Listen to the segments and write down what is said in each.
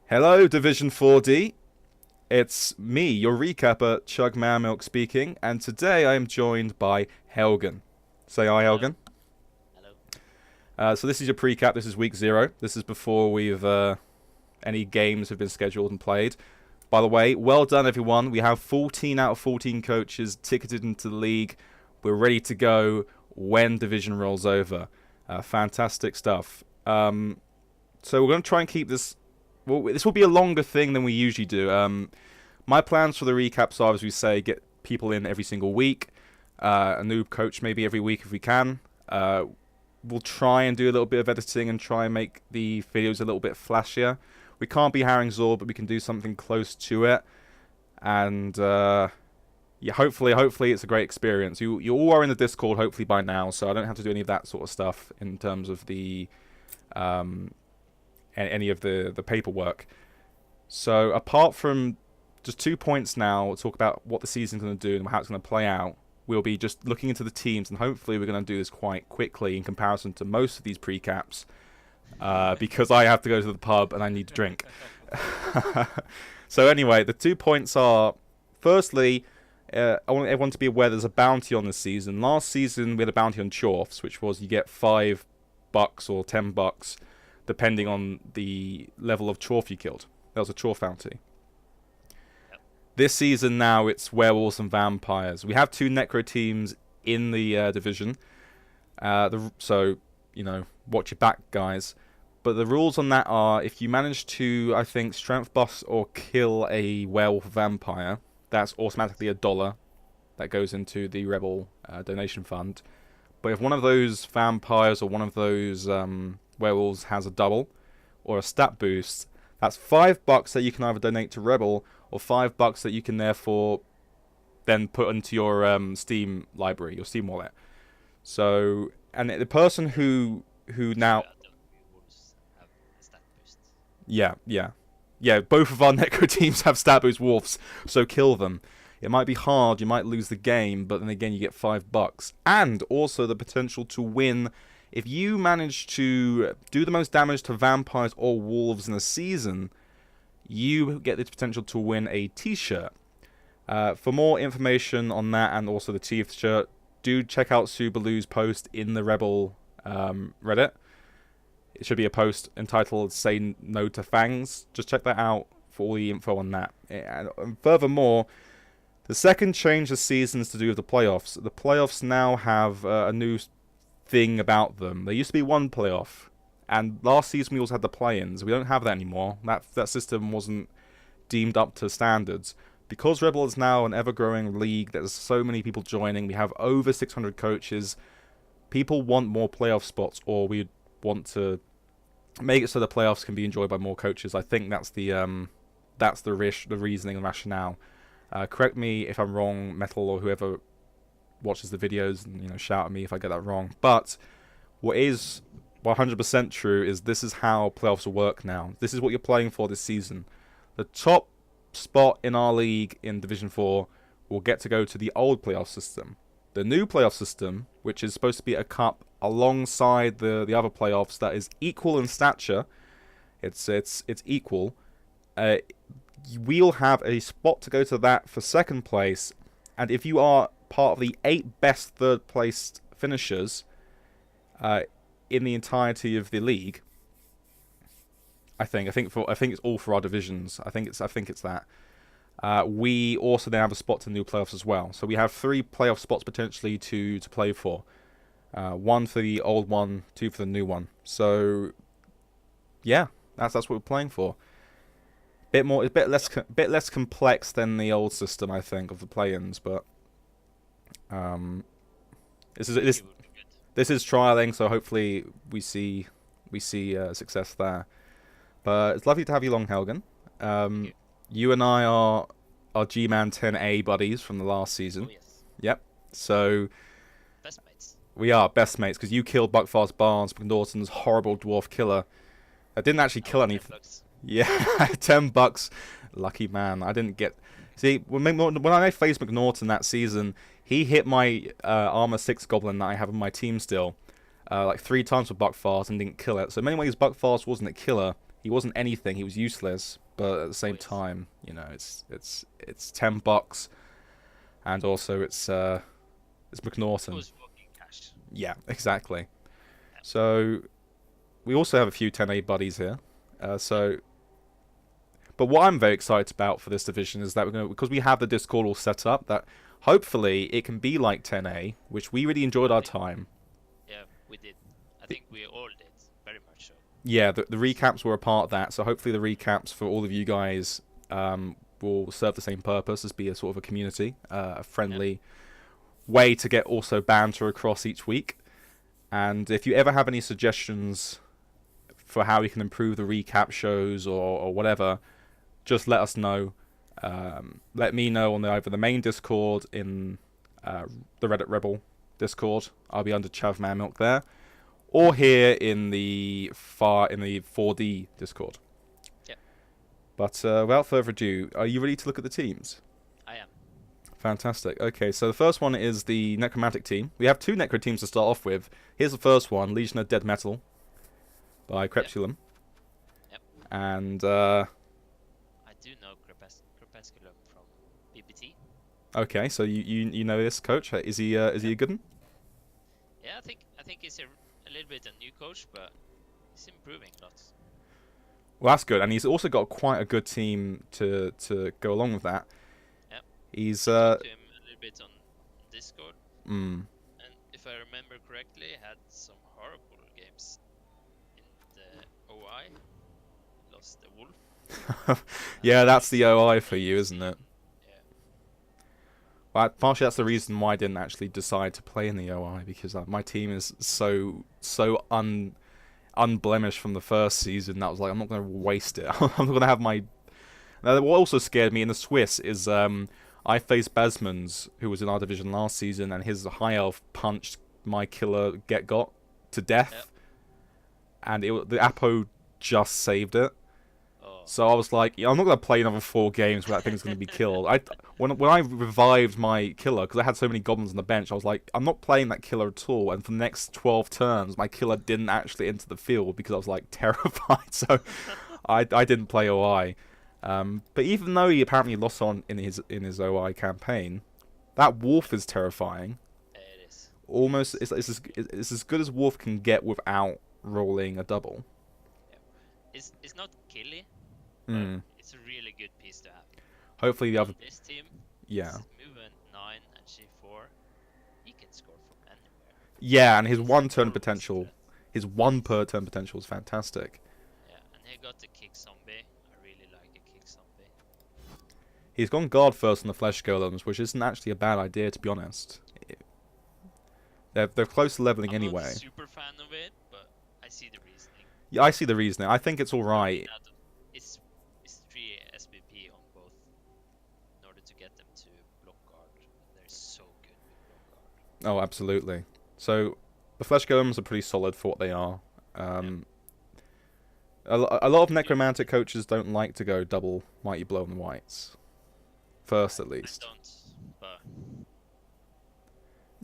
Hello, Division 4D. It's me, your recapper, Chugman Milk speaking, and today I am joined by Helgen. Say hi, Hello. Helgen. Hello. So this is your precap. This is week 0. This is before any games have been scheduled and played. By the way, well done, everyone. We have 14 out of 14 coaches ticketed into the league. We're ready to go when Division rolls over. Fantastic stuff. So we're going to try and keep this. Well, this will be a longer thing than we usually do. My plans for the recaps are, as we say, get people in every single week. A new coach maybe every week if we can. We'll try and do a little bit of editing and try and make the videos a little bit flashier. We can't be Herring Zor, but we can do something close to it. And yeah, hopefully it's a great experience. You all are in the Discord hopefully by now, so I don't have to do any of that sort of stuff in terms of the any of the paperwork. So apart from just 2 points now, we'll talk about what the season's going to do and how it's going to play out. We'll be just looking into the teams, and hopefully we're going to do this quite quickly in comparison to most of these precaps, because I have to go to the pub and I need to drink. So anyway, the 2 points are, firstly, I want everyone to be aware there's a bounty on this season. Last season we had a bounty on Chorfs, which was you get $5 or $10, depending on the level of Chorf you killed. That was a Chorf bounty. This season now it's werewolves and vampires. We have 2 necro teams in the division, so you know, watch your back, guys. But the rules on that are, if you manage to, I think, strength buff or kill a werewolf or vampire, that's automatically $1 that goes into the Rebbl donation fund. But if one of those vampires or one of those werewolves has a double or a stat boost, that's $5 that you can either donate to Rebbl or $5 that you can therefore then put into your Steam library, your Steam wallet. So, and the person who now, Have stat boosts. yeah, both of our necro teams have stat boost wolves, so kill them. It might be hard, you might lose the game, but then again you get $5, and also the potential to win. If you manage to do the most damage to vampires or wolves in a season, you get the potential to win a t-shirt. For more information on that and also the t-shirt, do check out Subalu's post in the Rebbl Reddit. It should be a post entitled "Say No to Fangs." Just check that out for all the info on that. And furthermore, the second change this season is to do with the playoffs. The playoffs now have a new thing about them. There used to be one playoff, and last season we also had the play-ins. We don't have that anymore. That system wasn't deemed up to standards. Because Rebbl is now an ever-growing league, there's so many people joining. We have over 600 coaches. People want more playoff spots, or we want to make it so the playoffs can be enjoyed by more coaches. I think that's the reasoning and rationale. Correct me if I'm wrong, Metal, or whoever watches the videos, and you know, shout at me if I get that wrong. But what is 100% true is this is how playoffs will work now. This is what you're playing for this season. The top spot in our league in Division 4 will get to go to the old playoff system. The new playoff system, which is supposed to be a cup alongside the other playoffs that is equal in stature, it's equal. We'll have a spot to go to that for second place, and if you are part of the 8 best third placed finishers in the entirety of the league, I think it's all for our divisions. I think it's that. We also then have a spot to the new playoffs as well. So we have 3 playoff spots potentially to play for. 1 for the old one, 2 for the new one. So yeah, that's what we're playing for. A bit less complex than the old system, I think, of the play-ins, but this is trialing, so hopefully we see success there. But it's lovely to have you along, Helgen. You and I are Gman 10A buddies from the last season. Oh yes. Yep. So Best mates. we are best mates because you killed Buckfast Barnes, McNaughton's horrible dwarf killer. I didn't actually kill anything. Yeah, $10. Lucky man. I didn't get. See, when I faced McNaughton that season, he hit my armor 6 goblin that I have in my team still, like 3 times with Buckfast and didn't kill it. So in many ways, Buckfast wasn't a killer. he wasn't anything. He was useless. But at the same Always. time, you know, it's $10, and also it's It McNaughton. was fucking cash. Yeah, exactly. Yeah. So we also have a few 10A buddies here. But what I'm very excited about for this division is that we're going because we have the Discord all set up, that hopefully it can be like 10A, which we really enjoyed our time. Yeah, we did. I think we all did, very much so. Yeah, the recaps were a part of that, so hopefully the recaps for all of you guys will serve the same purpose as be a sort of a community, a friendly way to get also banter across each week. And if you ever have any suggestions for how we can improve the recap shows or whatever, just let us know. Let me know on either the main Discord in the Reddit Rebbl Discord. I'll be under Chav Man Milk there, or here in the 4D Discord. Yep. But without further ado, are you ready to look at the teams? I am. Fantastic. Okay, so the first one is the Necromantic team. We have 2 Necro teams to start off with. Here's the first one, Legion of Dead Metal by Crepulum. Yep. And I do know Crepusculum from BBT. okay, so you know this coach. Is he a good one? Yeah, I think he's a little bit a new coach, but he's improving lots. Well, that's good, and he's also got quite a good team to go along with that. Yep. He's Talked to him a little bit on Discord, mm, and if I remember correctly, had some horrible games in the OI. Lost the wolf. yeah, that's the OI for you, isn't it? Yeah. Well, partially that's the reason why I didn't actually decide to play in the OI, because my team is so unblemished from the first season. That was like, I'm not going to waste it. I'm going to have my. Now, what also scared me in the Swiss is I faced Basmans, who was in our division last season, and his high elf punched my killer got to death, Yep. and the Apo just saved it. Oh. So I was like, yeah, I'm not going to play another 4 games where that thing's going to be killed. When I revived my killer, because I had so many goblins on the bench, I was like, I'm not playing that killer at all. And for the next 12 turns, my killer didn't actually enter the field because I was like terrified. So I didn't play OI. But even though he apparently lost on in his OI campaign, that wolf is terrifying. It is. Almost, it's as good as wolf can get without rolling a double. It's not killy, Mm. but it's a really good piece to have. Hopefully the other, On this team, yeah. it's movement 9 and G4. He can score from anywhere. Yeah, and his He's one turn always potential, threat. his 1 per turn potential is fantastic. Yeah, and he got the kick zombie. I really like a kick zombie. He's gone guard first on the flesh golems, which isn't actually a bad idea, to be honest. They're close to leveling I'm anyway. not a super fan of it, but I see the reasoning. Yeah, I see the reasoning. I think it's all right. It's 3 SBP on both in order to get them to block guard. They're so good with block guard. Oh, absolutely. So the flesh golems are pretty solid for what they are. A lot of necromantic coaches don't like to go double mighty blow on the whites. First, at least. I don't, but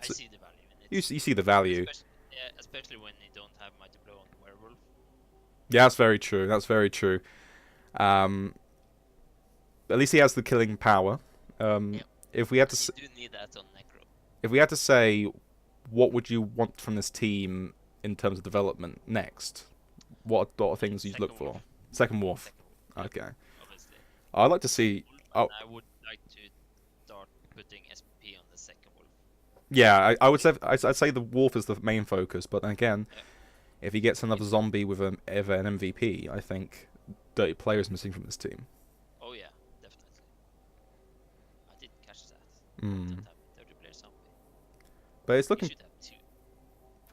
I So- see the value in it. You see the value. Especially when you don't have mighty blow on werewolf. Yeah, that's very true. That's very true. At least he has the killing power. Yep. If we had to, You do need that on necro. if we had to say, what would you want from this team in terms of development next? What are things you'd look Second for? wolf. Second wolf. Second Okay. Obviously. I'd like to see. Oh. And I would like to start putting SPP on the second wolf. Yeah, I would say I'd say the wolf is the main focus, but then again, Yeah. if he gets another zombie with an MVP, I think dirty player is missing from this team. Oh yeah, definitely. I did catch that. Mm. Don't have 30 player zombie. But it's We looking, should have 2.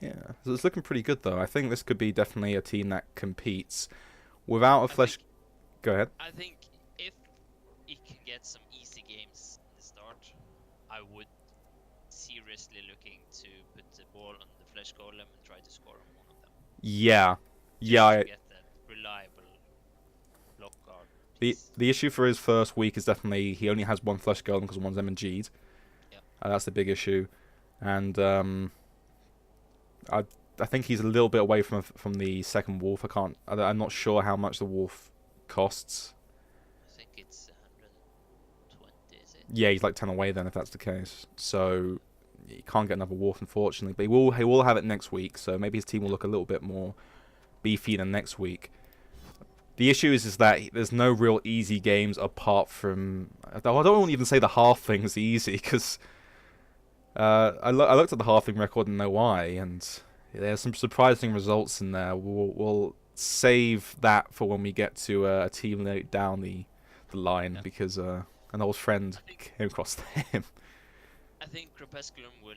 yeah, so it's looking pretty good though. I think this could be definitely a team that competes without a flesh. Go ahead. I think if he can get some easy games in the start, I would seriously looking to put the ball on the flesh golem and try to score on one of them. Yeah, Just yeah. to get that reliable block guard. The piece. the issue for his first week is definitely he only has 1 flesh golem because one's MG'd. Yep. That's the big issue, and I think he's a little bit away from the second wolf. I'm not sure how much the wolf costs. I think it's 120, is it? Yeah, he's like 10 away then if that's the case. So he can't get another wolf unfortunately, but he will have it next week. So maybe his team will look a little bit more beefy than next week. The issue is that there's no real easy games apart from... I don't even say the halfling's easy, because I looked at the halfling record in OI, and there's some surprising results in there. We'll save that for when we get to a team down the line, because an old friend came across him. I think Crepusculum will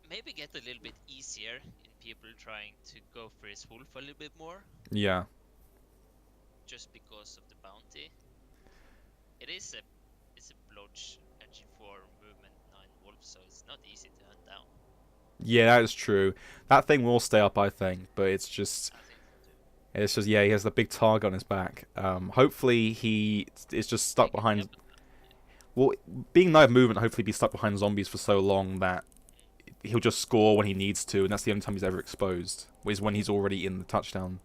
maybe get a little bit easier in people trying to go for his wolf a little bit more. Yeah. Just because of the bounty. It's a blodge engine 4 movement 9 wolf, so it's not easy to hunt down. Yeah, that is true. That thing will stay up, I think, but it's just... I think so too. It's just, yeah, he has the big target on his back. Hopefully he is just stuck behind... Well, being knife movement, hopefully be stuck behind zombies for so long that he'll just score when he needs to, and that's the only time he's ever exposed, is when he's already in the touchdown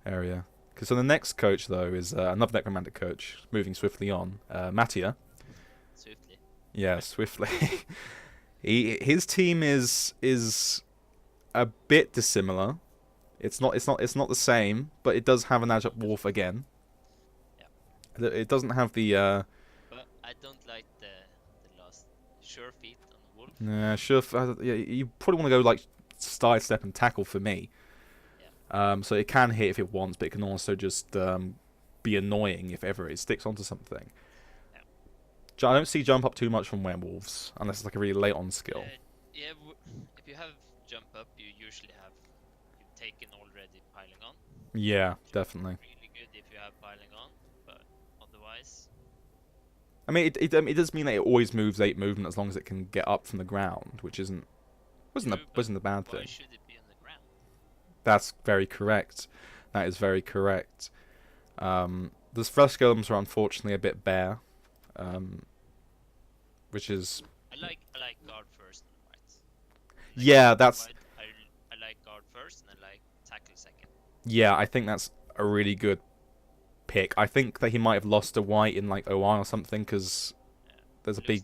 area. Because so the next coach, though, is another necromantic coach, moving swiftly on, Mattia. Swiftly. Yeah, swiftly. His team is a bit dissimilar. It's not the same, but it does have an Agile Wolf again. Yeah. It doesn't have the... But I don't like the last sure feet on the wolf. Nah, sure. Yeah, you probably want to go like sidestep and tackle for me. Yeah. So it can hit if it wants, but it can also just be annoying if ever it sticks onto something. Yeah. I don't see jump up too much from werewolves unless it's like a really late on skill. Yeah, if you have jump up, you usually have you've taken already piling on. Yeah, definitely. Really good if you have piling on, but otherwise. I mean, it does mean that it always moves 8 movement as long as it can get up from the ground, which wasn't a bad thing. Why should it be on the ground? That's very correct. That is very correct. The first golems are unfortunately a bit bare, which is... I like guard first and right. Yeah, that's... I like guard first and I like tackle second. Yeah, I think that's a really good pick. I think that he might have lost a white in like OI or something, because there's a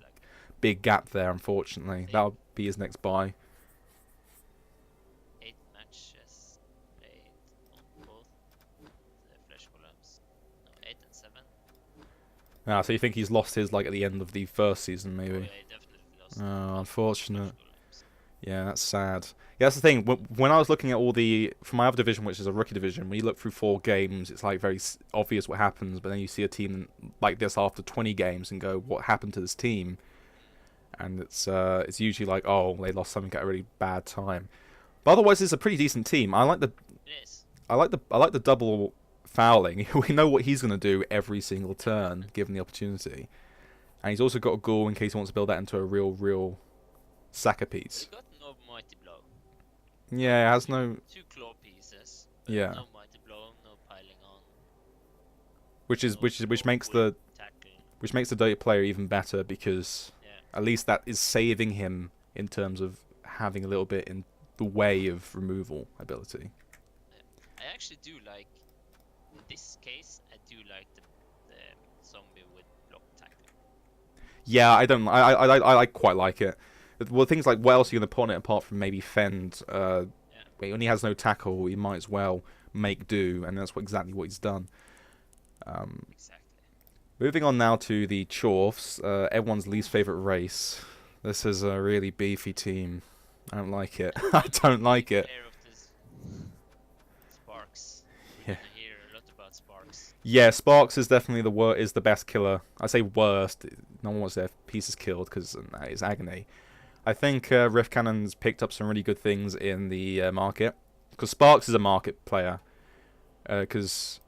big gap there, unfortunately. That'll be his next buy. 8 matches played on both the flesh columns. No, 8 and 7. Ah, so you think he's lost his like at the end of the first season, maybe? Oh, yeah, he definitely lost. Oh, unfortunate. Flesh columns. Yeah, that's sad. Yeah, that's the thing. When I was looking at all from my other division, which is a rookie division, when you look through 4 games, it's like very obvious what happens. But then you see a team like this after 20 games and go, "What happened to this team?" And it's usually like, "Oh, they lost something at a really bad time." But otherwise, it's a pretty decent team. I like the It is. I like the double fouling. We know what he's going to do every single turn, given the opportunity. And he's also got a ghoul in case he wants to build that into a real sacker piece. He got no mighty blow. Yeah, it has no... 2 claw pieces. Yeah. No mighty blow, no piling on. Which makes the Dota player even better, because at least that is saving him in terms of having a little bit in the way of removal ability. I actually do like, in this case, I do like the zombie with block tackle. Yeah, I quite like it. Well, things like, what else are you going to put on it apart from maybe fend? When he has no tackle, he might as well make do, and that's exactly what he's done. Exactly. Moving on now to the Chorfs, everyone's least favourite race. This is a really beefy team. I don't like it. I don't like it. Player of this Sparks. Yeah. I hear a lot about Sparks. Yeah, Sparks is definitely the best killer. I say worst. No one wants their pieces killed because it's agony. I think Rift Cannon's picked up some really good things in the market, because Sparks is a market player. Because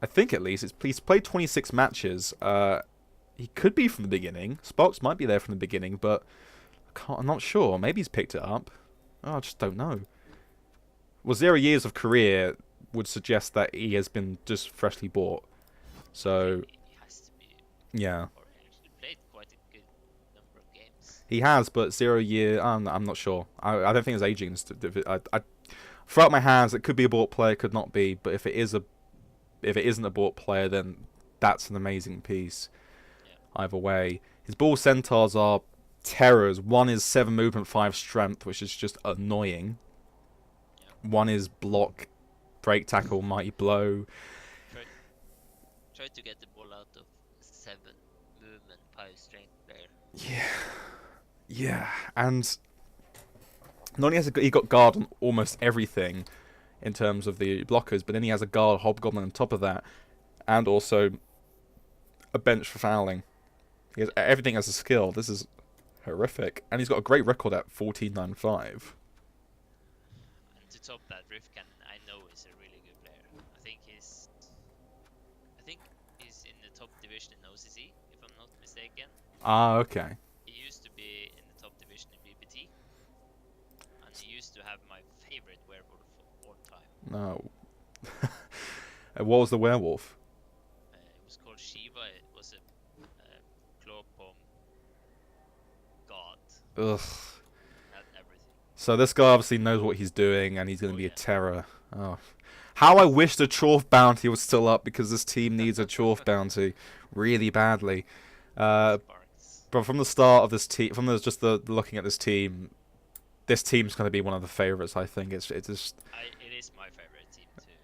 I think at least he's played 26 matches. He could be from the beginning. Sparks might be there from the beginning, but I'm not sure. Maybe he's picked it up. Oh, I just don't know. Well, 0 years of career would suggest that he has been just freshly bought. So, He has to be. yeah. Or he actually played quite a good number of games. He has, but 0 year. I'm not sure. I don't think it's aging. I throw out my hands. It could be a bought player, could not be. But if it isn't a bought player, then that's an amazing piece. Yeah. Either way, his ball centaurs are terrors. One is 7 movement, 5 strength, which is just annoying. Yeah. One is block, break tackle, mighty blow. Try to get the ball out of 7 movement, 5 strength player. Yeah, and not only has he got guard on almost everything in terms of the blockers, but then he has a guard hobgoblin on top of that, and also a bench for fouling. He has everything as a skill. This is horrific, and he's got a great record at 14.95. And to top that, Rifkan, I know is a really good player. I think he's in the top division in OCC, if I'm not mistaken. Ah, okay. He used to be in the top division in BPT, and he used to have my favorite werewolf of all time. No. What was the werewolf? It was called Shiva. It was a claw bomb god. Ugh. Had everything. So this guy obviously knows what he's doing, and he's going to be a terror. Oh. How I wish the Chorf bounty was still up, because this team needs a Chorf bounty really badly. But from the start of this team, just the looking at this team's going to be one of the favorites. I think it is my favorite team too.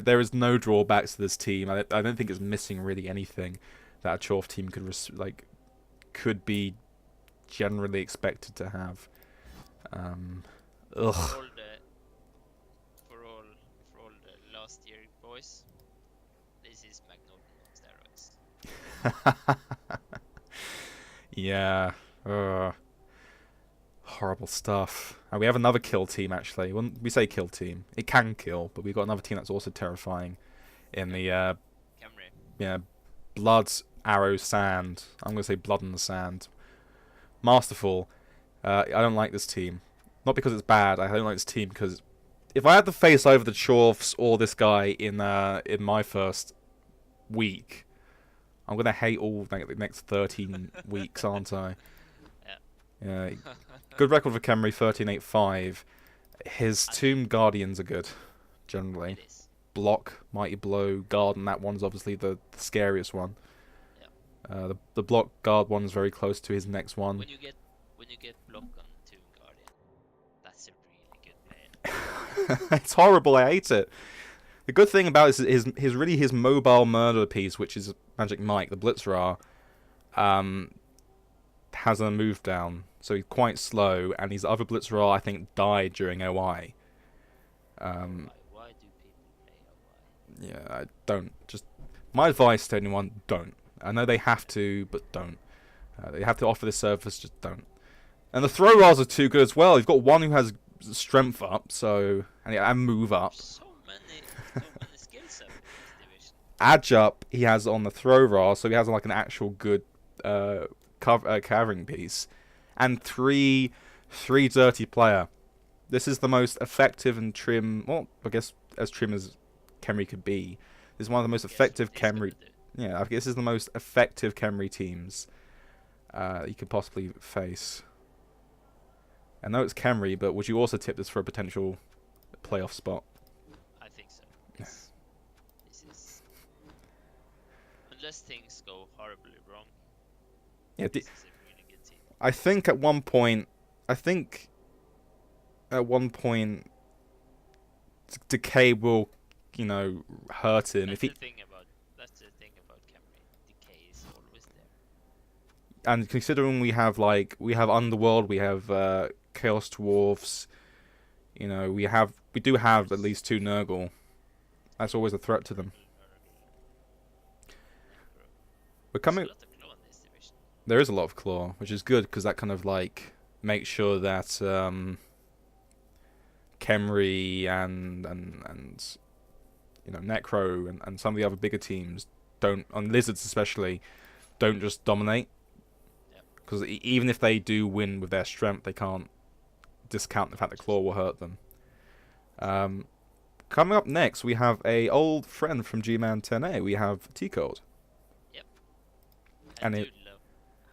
There is no drawbacks to this team. I don't think it's missing really anything that a Chorf team could be generally expected to have. Ugh. For all the last year boys, this is Magnolia on steroids. Yeah. Horrible stuff. And we have another kill team, actually. When we say kill team, it can kill, but we've got another team that's also terrifying in the Camry. blood, arrow, sand. I'm going to say blood in the sand. Masterful. I don't like this team. Not because it's bad. I don't like this team because if I had to face either the Chorfs or this guy in my first week, I'm going to hate all the next 13 weeks, aren't I? Yeah. Good record for Camry, 13.85. His Tomb Guardians are good, generally. It is. Block, Mighty Blow, Guard, and that one's obviously the scariest one. Yeah. The block guard one is very close to his next one. When you get block on Tomb Guardian, that's a really good player. It's horrible. I hate it. The good thing about it is his mobile murder piece, which is Magic Mike, the Blitzra, has a move down, so he's quite slow, and his other Blitzra, I think, died during OI. Why do people play OI? Yeah, I don't. Just my advice to anyone: don't. I know they have to, but don't. They have to offer this service, just don't. And the throw rolls are too good as well. You've got one who has strength up, and move up. So many skills up in this division. Edge up he has on the throw roll, so he has like an actual good covering piece. And three dirty player. This is the most effective and trim. Well, I guess as trim as Khemri could be. This is one of the most effective Khemri. Yeah, I guess this is the most effective Khemri teams you could possibly face. I know it's Khemri, but would you also tip this for a potential playoff spot? I think so. This is, unless things go horribly wrong. Yeah, this is a really good team. I think at one point, Decay will, hurt him. That's the thing about Khemri. Decay is always there. And considering we have Underworld, we have Chaos Dwarfs, we do have at least 2 Nurgle. That's always a threat to them. We're coming. There is a lot of claw, which is good because that kind of makes sure that Khemri and Necro and some of the other bigger teams don't, on Lizards especially, don't just dominate. Because even if they do win with their strength, they can't discount the fact that claw will hurt them. Coming up next, we have a old friend from Gman 10A. We have T-Code. Yep. And I it do love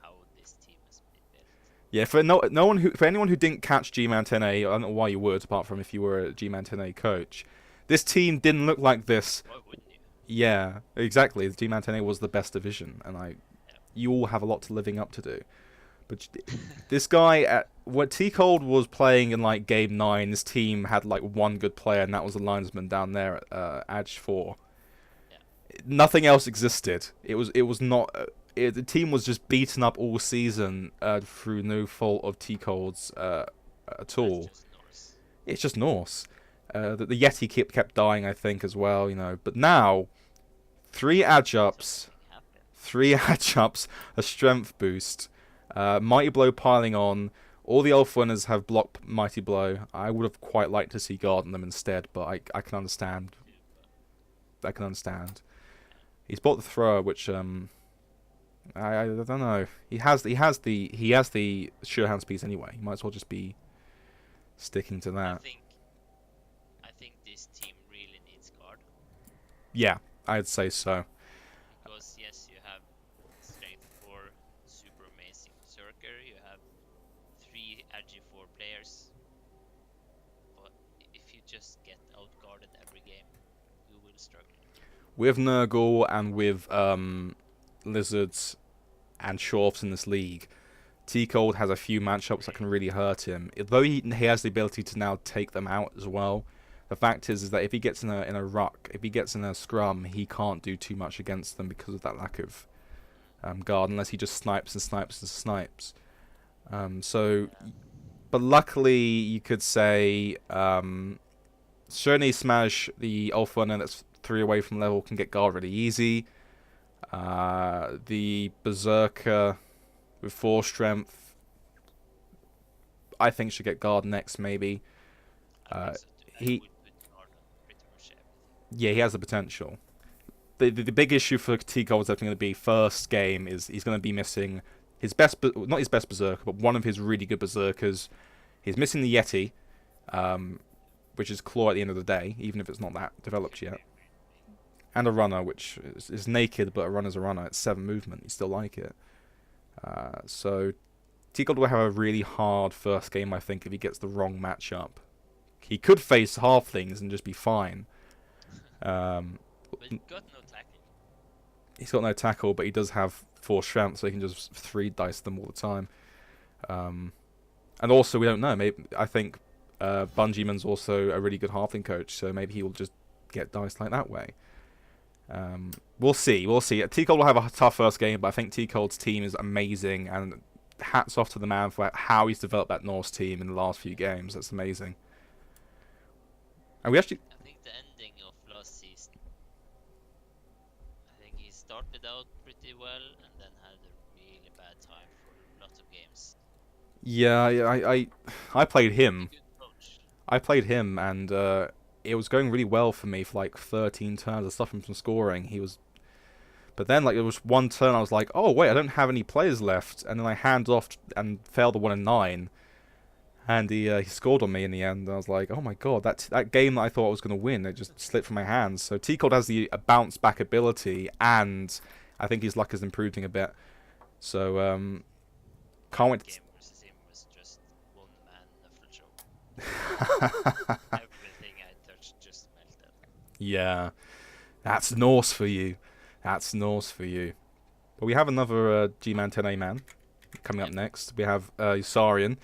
how this team has been built. Yeah, for anyone who didn't catch Gman 10A, I don't know why you would, apart from if you were a Gman 10A coach. This team didn't look like this. Why wouldn't you? Yeah, exactly. The Gman 10A was the best division, and Yeah. you all have a lot to living up to do. But this guy, what T Cold was playing in like game 9, this team had like one good player, and that was the linesman down there at Edge 4. Yeah. Nothing else existed. It was not. The team was just beaten up all season through no fault of T Cold's at all. That's just Norse. It's just Norse. The Yeti kept dying, I think, as well. But now 3 adjups, Something happened. 3 adjups, a strength boost. Mighty Blow piling on. All the elf winners have blocked Mighty Blow. I would have quite liked to see Guard on them instead, but I can understand. I can understand. He's bought the thrower, which I don't know. He has the sure hands piece anyway. He might as well just be sticking to that. I think this team really needs guard Yeah, I'd say so. because yes, you have strength 4, super amazing berserker. You have 3 ag 4 players, but if you just get outguarded every game, you will struggle. With Nurgle and with Lizards and Shorts in this league, T Cold has a few matchups that can really hurt him. Though he has the ability to now take them out as well. The fact is that if he gets in a ruck, if he gets in a scrum, he can't do too much against them because of that lack of guard, unless he just snipes and snipes and snipes. But luckily, you could say Sherney Smash, the Alpha Runner that's 3 away from level, can get guard really easy. The Berserker with 4 strength, I think should get guard next, maybe. I think so too. I he- would put guard on pretty much everything. Yeah, he has the potential. The big issue for T Cold is definitely going to be first game is he's going to be missing his best, not his best berserker, but one of his really good berserkers. He's missing the Yeti, which is claw at the end of the day, even if it's not that developed yet. And a runner, which is naked, but a runner's a runner. It's 7 movement. You still like it. So T Cold will have a really hard first game, I think, if he gets the wrong matchup. He could face halflings and just be fine. But he got no tackle. He's got no tackle, but he does have 4 strength, so he can just 3 dice them all the time. And also, we don't know. Maybe I think Bungieman's also a really good halfling coach, so maybe he will just get diced like that way. We'll see. T Cold will have a tough first game, but I think T Cold's team is amazing, and hats off to the man for how he's developed that Norse team in the last few games. That's amazing. And we actually, I think the ending of last season, I think he started out pretty well and then had a really bad time for lots of games. yeah, I played him. Good coach. I played him, and it was going really well for me for like 13 turns. I stopped him from scoring. But then like there was one turn I was like, oh wait, I don't have any players left, and then I hand off and failed the 1 in 9, and he scored on me in the end. I was like, oh my god, that game that I thought I was going to win, it just slipped from my hands. So T Cold has the bounce back ability, and I think his luck has improved a bit. So can't wait. Game versus him was just one man knuckle show. Everything I touched just melted. Yeah, that's Norse for you. That's Norse for you. But we have another G-Man 10A man coming up next. We have Usarian.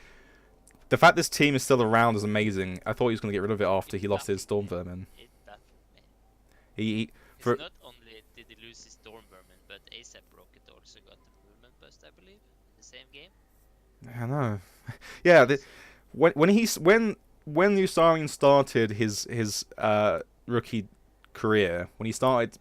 The fact this team is still around is amazing. I thought he was going to get rid of it after he lost his Storm Vermin. It baffled me. He It's for not only did he lose his Storm Vermin, but ASAP Rocket also got the movement bust, I believe, in the same game. I know. Yeah, when Usarian started his rookie career, when he started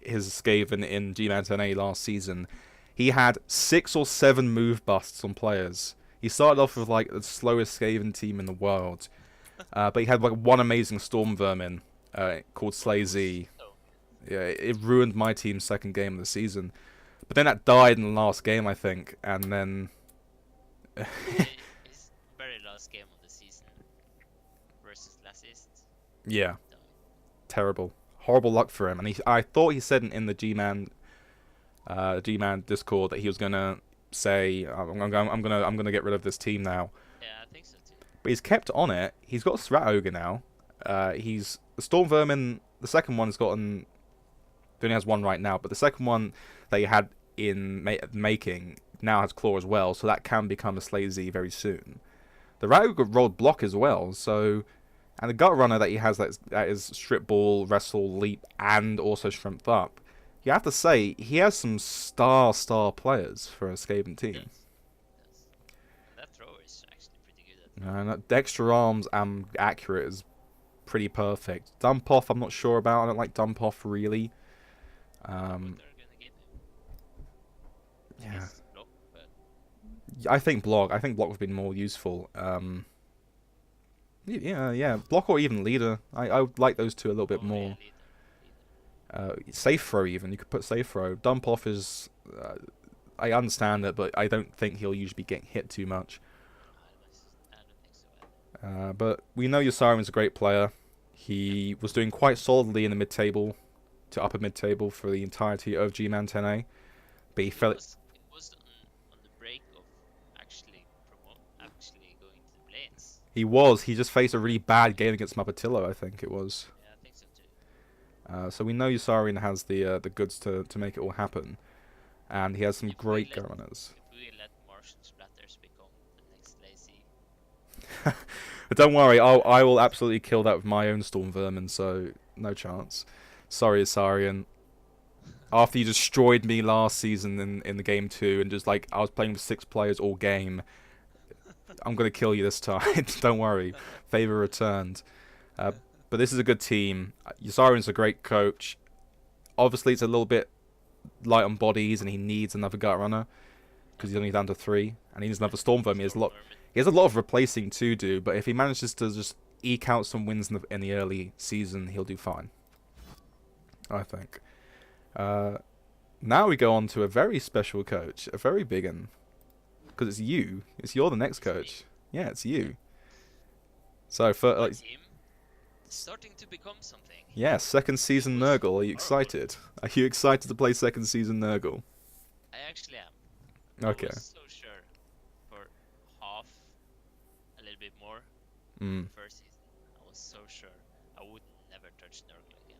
his Skaven in G-Man 10A last season, he had 6 or 7 move busts on players. He started off with like the slowest Skaven team in the world, but he had like one amazing Storm Vermin called Slay Z. Oh, Yeah, it ruined my team's second game of the season. But then that died in the last game, I think, and then his very last game of the season versus Lassist. yeah, terrible, horrible luck for him. And I thought he said in the G-Man Discord that he was gonna say I'm gonna get rid of this team now. Yeah, I think so too. But he's kept on it. He's got a Threat Ogre now. He's the Storm Vermin. The second one's gotten. He only has one right now, but the second one that he had in making now has Claw as well, so that can become a Slazy very soon. The Rat Ogre rolled Block as well, so. And the Gut Runner that he has that is Strip Ball, Wrestle, Leap, and also Strength Up. You have to say, he has some star players for a Skaven team. Yes. And that thrower is actually pretty good at And that Dexter Arms and Accurate is pretty perfect. Dump Off, I'm not sure about. I don't like Dump Off, really. what they're gonna give him. Yeah. Block, but I think Block would have been more useful. Yeah. Block or even Leader. I would like those two a little bit more. Safe Throw even. You could put Safe Throw. Dump Off is... I understand it, but I don't think he'll usually be getting hit too much. I don't think so either. But we know Yosarian's a great player. He was doing quite solidly in the mid-table to upper mid-table for the entirety of Gman 10A. But he fell... It was on the break of actually going to the lanes. He was. He just faced a really bad game against Mapatillo, I think it was. Yeah, I think so too. So we know Yosarian has the goods to make it all happen. And he has some great Gut Runners. If we let Martian Splatters become the next Lazy... But don't worry, I will absolutely kill that with my own Storm Vermin, so no chance. Sorry, Yosarian. After you destroyed me last season in the game 2, and just like I was playing with 6 players all game, I'm gonna kill you this time. Don't worry, favor returned. But this is a good team. Yosarian's a great coach. Obviously, it's a little bit light on bodies, and he needs another Gut Runner because he's only down to 3, and he needs another Storm Vermin. He has a lot of replacing to do, but if he manages to just eke out some wins in the early season, he'll do fine, I think. Now we go on to a very special coach, a very big one, because it's you. You're the next coach. Yeah, it's you. So for My team is starting to become something. yeah, second season Nurgle. Are you excited? Are you excited to play second season Nurgle? I actually am. Okay. I was so sure for half, a little bit more, Mm. the first season. I was so sure I would never touch Nurgle again.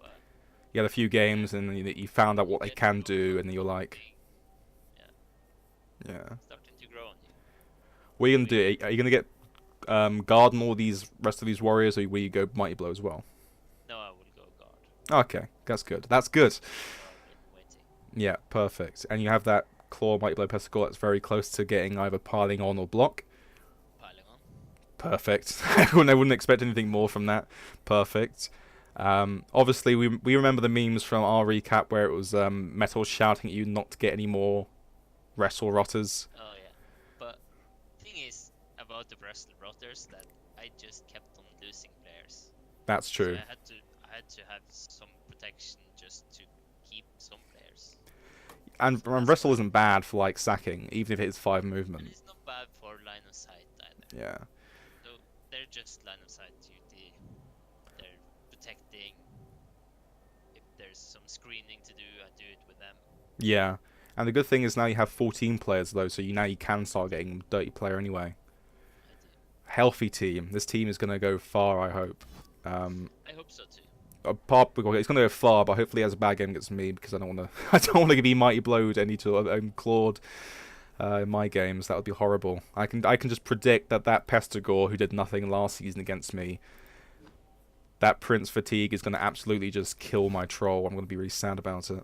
But You had a few games, and you found out what they can do, and you're like, yeah. starting to grow on you. What are you gonna do? Are you gonna get guard and all these rest of these warriors, or will you go Mighty Blow as well? No, I will go guard. Okay, that's good. That's good. Guard and waiting. Yeah, perfect. And you have that Claw Mighty Blow Pesticle that's very close to getting either piling on or block. Piling on. Perfect. I wouldn't expect anything more from that. Perfect. Obviously, we remember the memes from our recap where it was Metal shouting at you not to get any more Wrestle Rotters. Oh yeah. But thing is about the Wrestle Rotters that I just kept on losing players. That's true. So I had to have some protection just to keep some players. And Wrestle isn't bad for like sacking, even if it is 5 And movement. it's not bad for line of sight either. Yeah. So they're just line of sight duty. They're protecting. If there's some screening to do, I do it with them. Yeah. And the good thing is now you have 14 players though, so now you can start getting dirty player anyway. I do. Healthy team. This team is going to go far, I hope. I hope so too. Apart, it's going to go far, but hopefully it has a bad game against me because I don't want to. I don't want to be Mighty Blowed and clawed in my games. That would be horrible. I can just predict that Pestigore, who did nothing last season against me, that Prince Fatigue is going to absolutely just kill my troll. I'm going to be really sad about it.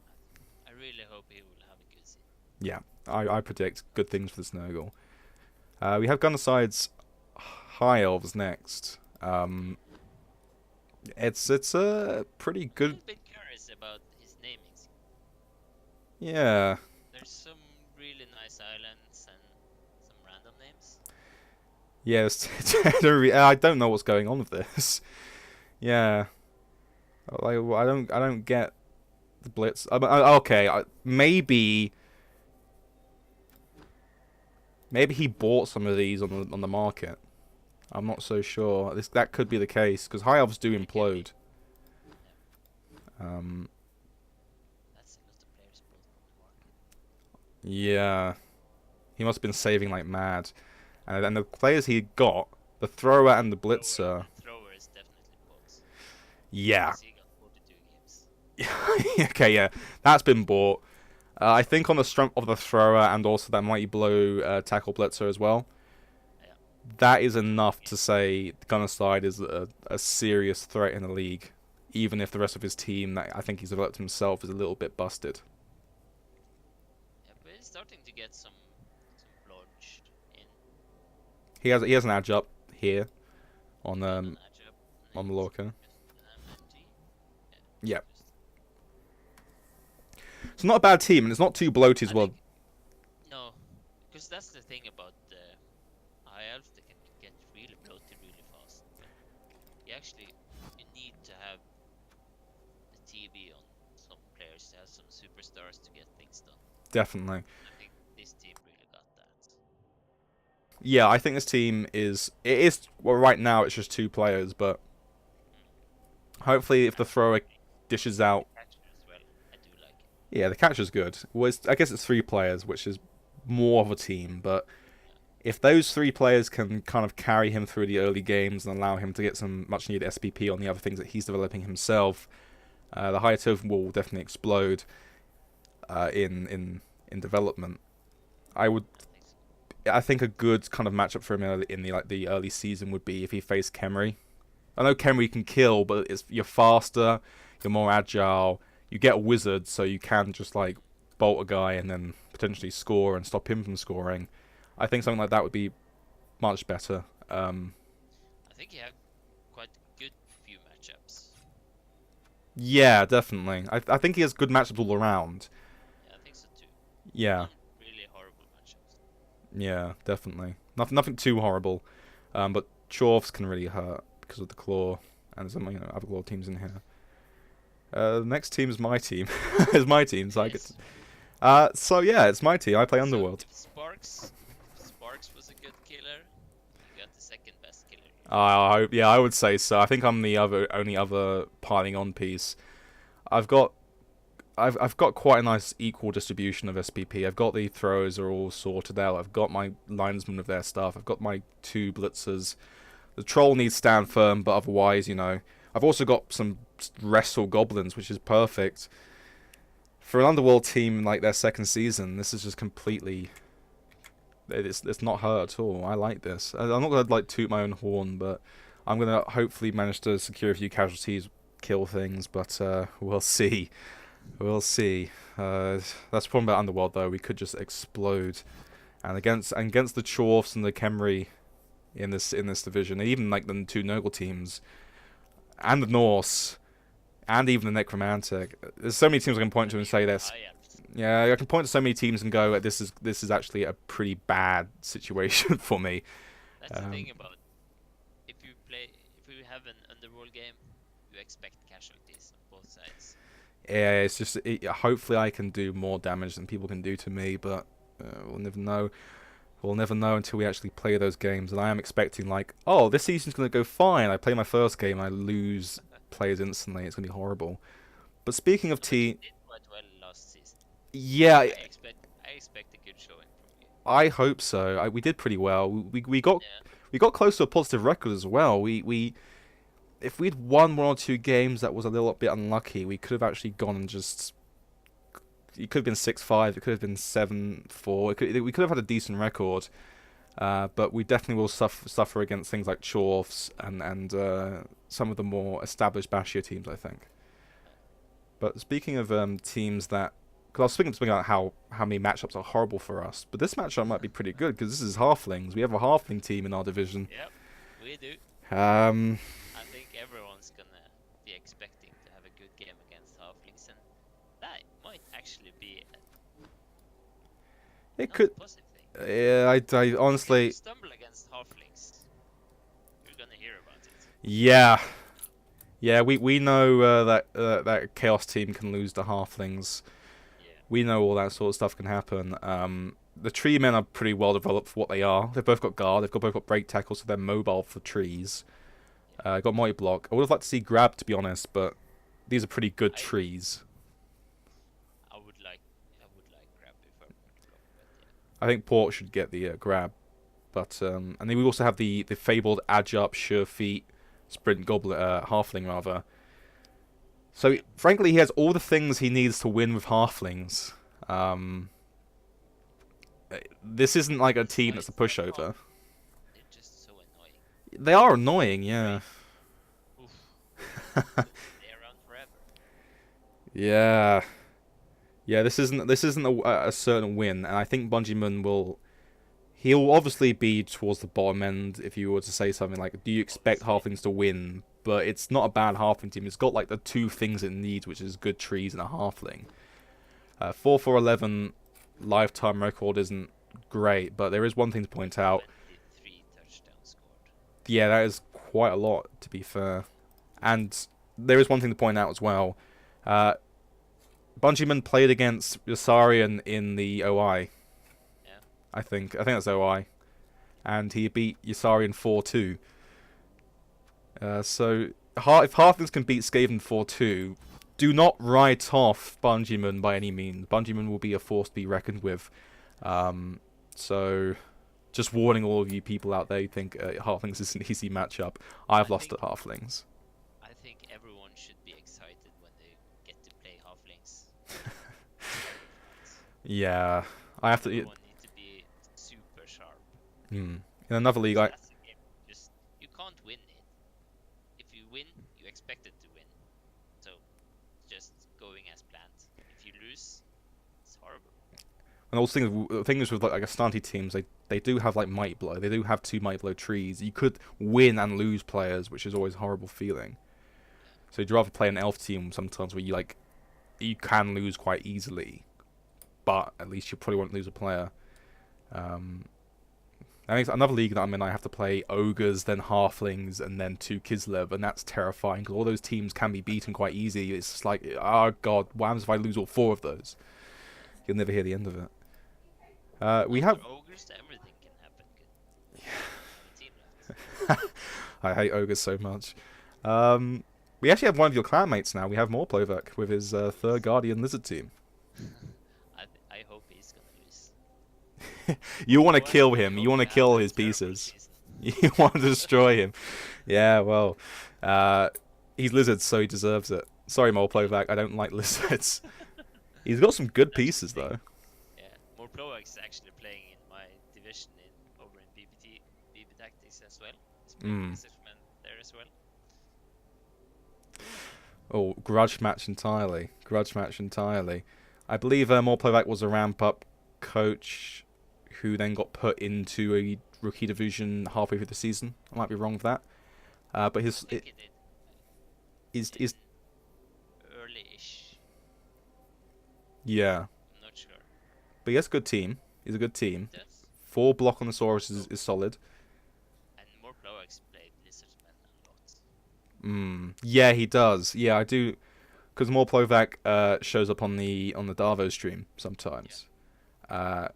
I really hope he will have a good season. Yeah, I predict good things for this Nurgle. We have Gunnerside's High Elves next. It's a pretty I'm a good. little bit curious about his namings. Yeah. There's some really nice islands and some random names. Yes, I don't know what's going on with this. Yeah, I don't get the blitz. Okay, maybe he bought some of these on the market. I'm not so sure. That could be the case because high elves do implode. That's a lot of players brought on the market. Yeah, he must have been saving like mad. And then the players he got, the thrower and the blitzer. The thrower is definitely bought. Yeah. Because he got 42 games. Okay, yeah, that's been bought. I think on the strength of the thrower and also that mighty blow tackle blitzer as well. Yeah. That is enough to say Gunnerside is a serious threat in the league, even if the rest of his team that I think he's developed himself is a little bit busted. Yeah, but he's starting to get some blodge in. He has an edge up here on An edge up, and Mallorca. just an MNG. Yeah. Just- It's not a bad team and it's not too bloated as I well. think- No, because that's the thing about the high elves. They can get really bloated really fast. But you need to have the TB on some players to have some superstars to get things done. Definitely. I think this team really got that. Yeah, I think this team is well right now it's just 2 players, but hopefully if the thrower dishes out. Catcher as well. I do like it. Yeah, the catcher's good. Well, I guess it's 3 players, which is more of a team. But if those 3 players can kind of carry him through the early games and allow him to get some much needed SPP on the other things that he's developing himself, the higher turf will definitely explode in development. I think a good kind of matchup for him in the early season would be if he faced Kemri. I know Kemri can kill, but you're faster, you're more agile. You get a wizard, so you can just like bolt a guy and then potentially score and stop him from scoring. I think something like that would be much better. I think he had quite good few matchups. Yeah, definitely. I think he has good matchups all around. Yeah, I think so too. Yeah, Not really horrible matchups. yeah, definitely. Nothing too horrible. But Chorfs can really hurt because of the claw and some other claw teams in here. The next team is my team. It's my team, so I get. So yeah, it's my team. I play Underworld. Sparks was a good killer. You got the second best killer. Yeah, I would say so. I think I'm the only other piling on piece. I've got quite a nice equal distribution of SPP. I've got the throws are all sorted out. I've got my linesmen with their stuff. I've got my 2 blitzers. The troll needs stand firm, but otherwise, I've also got some wrestle goblins, which is perfect. For an Underworld team like their second season, this is just completely. It's not hurt at all. I like this. I'm not gonna toot my own horn, but I'm gonna hopefully manage to secure a few casualties, kill things. But we'll see. We'll see. That's the problem about Underworld, though. We could just explode, and against the Chorfs and the Kemri in this division, and even like the 2 Nurgle teams, and the Norse, and even the Necromantic. There's so many teams I can point to and say this. Yeah, I can point to so many teams and go, this is actually a pretty bad situation for me. That's the thing about if you have an Underworld game, you expect casualties on both sides. Yeah, it's just hopefully I can do more damage than people can do to me, but we'll never know. We'll never know until we actually play those games. And I am expecting this season's gonna go fine. I play my first game and I lose players instantly. It's gonna be horrible. But speaking of You did quite well last season. yeah, I expect a good showing from you. I hope so. We did pretty well. We got close to a positive record as well. If we'd won 1 or 2 games that was a little bit unlucky, we could have actually gone and just. It could have been 6-5. It could have been 7-4. We could have had a decent record, but we definitely will suffer against things like Chorfs and some of the more established Bashir teams, I think. But speaking of teams that. Because I was speaking about how many matchups are horrible for us, but this matchup might be pretty good because this is Halflings. We have a Halfling team in our division. Yep, we do. I think everyone's gonna be expecting to have a good game against Halflings, and that might actually be a positive thing. Yeah, I honestly. If you stumble against Halflings, you're gonna hear about it. Yeah. Yeah, we know that Chaos team can lose to Halflings. Yeah. We know all that sort of stuff can happen. The tree men are pretty well developed for what they are. They've both got guard. They've both got break tackle, so they're mobile for trees. Got mighty block. I would have liked to see grab, to be honest, but these are pretty good trees. I would like grab if I were to block. I think Port should get the grab. But and then we also have the fabled Adjup, Sure Feet, Sprint Goblet, Halfling rather. So frankly, he has all the things he needs to win with Halflings. This isn't like a team that's a pushover. They're just so annoying. They are annoying, yeah. They're around forever. Yeah. Yeah, this isn't a certain win, and I think Bungyman will. He'll obviously be towards the bottom end if you were to say something like, do you expect Halflings to win? But it's not a bad Halfling team. It's got like the two things it needs, which is good trees and a Halfling. 4-4-11 lifetime record isn't great, but there is one thing to point out. 23 touchdowns scored. Yeah, that is quite a lot, to be fair. And there is one thing to point out as well. Bungyman played against Yosarian in the OI. I think that's OI, and he beat Yosarian 4-2. So if Halflings can beat Skaven 4-2, do not write off Bungyman by any means. Bungyman will be a force to be reckoned with. So just warning all of you people out there who think Halflings is an easy matchup. I've lost at Halflings. I think everyone should be excited when they get to play Halflings. Yeah, I have to. Everyone needs to be super sharp. In another league, That's the game. You can't win it. If you win, you expect it to win. So, just going as planned. If you lose, it's horrible. And also the thing is with like Astanti teams, they do have like Might Blow. They do have 2 Might Blow trees. You could win and lose players, which is always a horrible feeling. So you'd rather play an elf team sometimes where you can lose quite easily, but at least you probably won't lose a player. I think another league that I'm in, I have to play ogres, then halflings, and then 2 Kislev, and that's terrifying because all those teams can be beaten quite easy. It's just like, oh god, what happens if I lose all 4 of those? You'll never hear the end of it. We have ogres. Everything can happen. Good. I hate ogres so much. We actually have one of your clanmates now. We have more Plovak with his 3rd Guardian Lizard team. I hope he's gonna lose. You want to kill him. You want to kill his pieces. You want to destroy him. Yeah, well, he's lizards, so he deserves it. Sorry, Mole Plovak, I don't like lizards. He's got some good pieces, though. Yeah, Morplovak is actually playing in my division over in BB Tactics as well. He's playing Lizardman there as well. Oh, grudge match entirely. Grudge match entirely. I believe Morplovak was a ramp-up coach who then got put into a rookie division halfway through the season. I might be wrong with that. But his early-ish. Yeah. I'm not sure. But he has a good team. He's a good team. Yes. 4 block on the Saurus is solid. And Morplovak's played Lizardman a lot. Yeah, he does. Yeah, I do. Because Morplovak shows up on the Darvo stream sometimes. Yeah.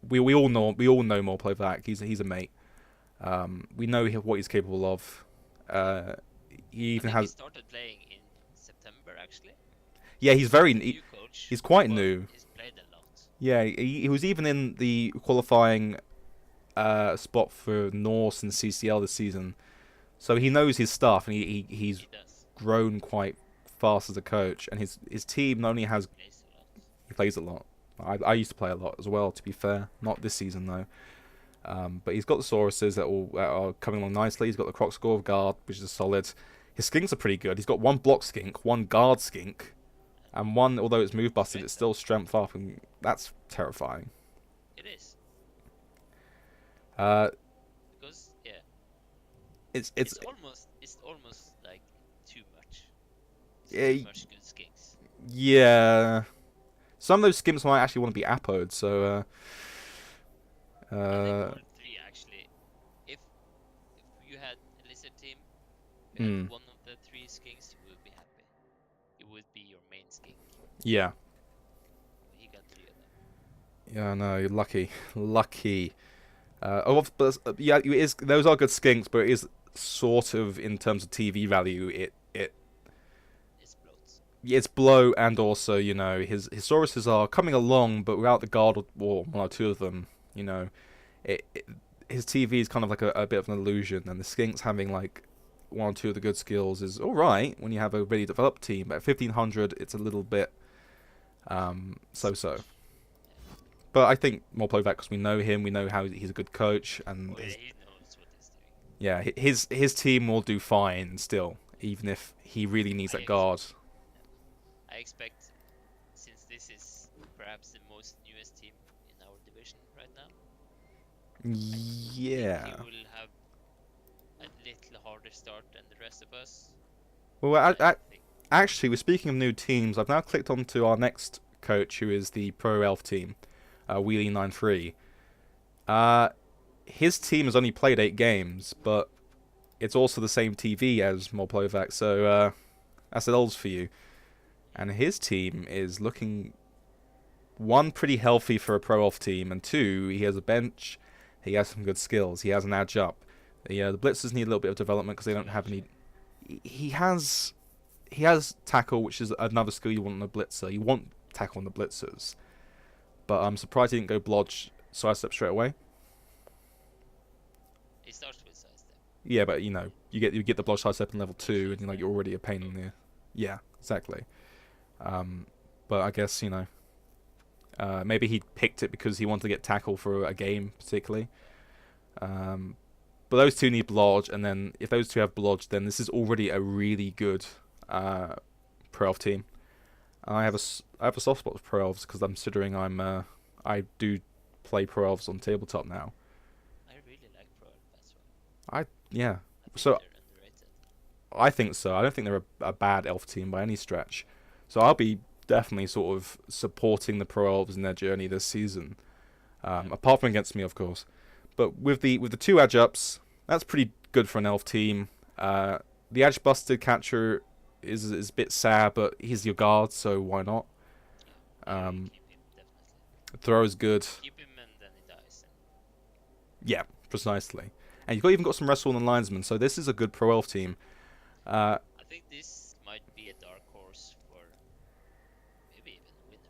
We all know Morplovak. He's a mate. We know what he's capable of. He even has. He started playing in September actually. Yeah, he's very. Coach, he's quite new. He's played a lot. Yeah, he was even in the qualifying spot for Norse and CCL this season, so he knows his stuff, and he's grown quite fast as a coach. And his team not only has. He plays a lot. I used to play a lot as well, to be fair. Not this season, though. But he's got the Sauruses that are coming along nicely. He's got the Croc Score of Guard, which is solid. His skinks are pretty good. He's got 1 block skink, 1 guard skink, and 1, although it's move busted, it's still strength up, and that's terrifying. It is. Because, yeah. It's almost like too much. Too much good skinks. Yeah. Some of those skimps might actually want to be appoed, so I think 3 actually. If you had a lizard team, and one of the 3 skinks, you would be happy. It would be your main skink. Yeah. He got 3 of them. Yeah, no, you're lucky. Yeah, it is. Those are good skinks, but it is sort of in terms of TV value. It's bloats. It's blow, and also his Sauruses are coming along, but without the guard or 1 or 2 of them, You know, his TV is kind of like a bit of an illusion, and the Skinks having like one or two of the good skills is all right when you have a really developed team. But at 1500, it's a little bit so-so. But I think more Plovak because we know him, we know how he's a good coach, and He knows what he's doing. yeah, his team will do fine still, even if he really needs that guard. I expect, since this is perhaps the most newest team in our division right now, Yeah. he will have a little harder start than the rest of us. Well, actually, we're speaking of new teams. I've now clicked onto our next coach, who is the Pro Elf team, Wheelie93. His team has only played 8 games, but it's also the same TV as Molplovac, so that's an olds for you. And his team is looking, 1, pretty healthy for a Pro Elf team, and 2, he has a bench, he has some good skills, he has an edge up. The Blitzers need a little bit of development because they don't have any. He has tackle, which is another skill you want on a Blitzer. You want tackle on the Blitzers. But I'm surprised he didn't go blodge sidestep straight away. He starts with sidestep. Yeah, but you know, you get the blodge sidestep in level 2, and you're already a pain in the. Yeah, exactly. But I guess maybe he picked it because he wanted to get tackle for a game particularly. But those two need blodge, and then if those two have blodge, then this is already a really good Pro Elf team. I have a soft spot for Pro Elves because I'm considering I do play Pro Elves on tabletop now. I really like Pro Elf as well. Yeah. I think So they're underrated. I think so. I don't think they're a bad elf team by any stretch. So I'll be definitely sort of supporting the Pro Elves in their journey this season. Apart from against me, of course. But with the 2 edge ups, that's pretty good for an elf team. The edge busted catcher is a bit sad, but he's your guard, so why not? Yeah, keep him, definitely. Throw is good. Keep him and then he dies. Yeah, precisely. And you've even got some wrestle and linesmen, so this is a good Pro Elf team. I think this might be a dark horse for maybe even a winner.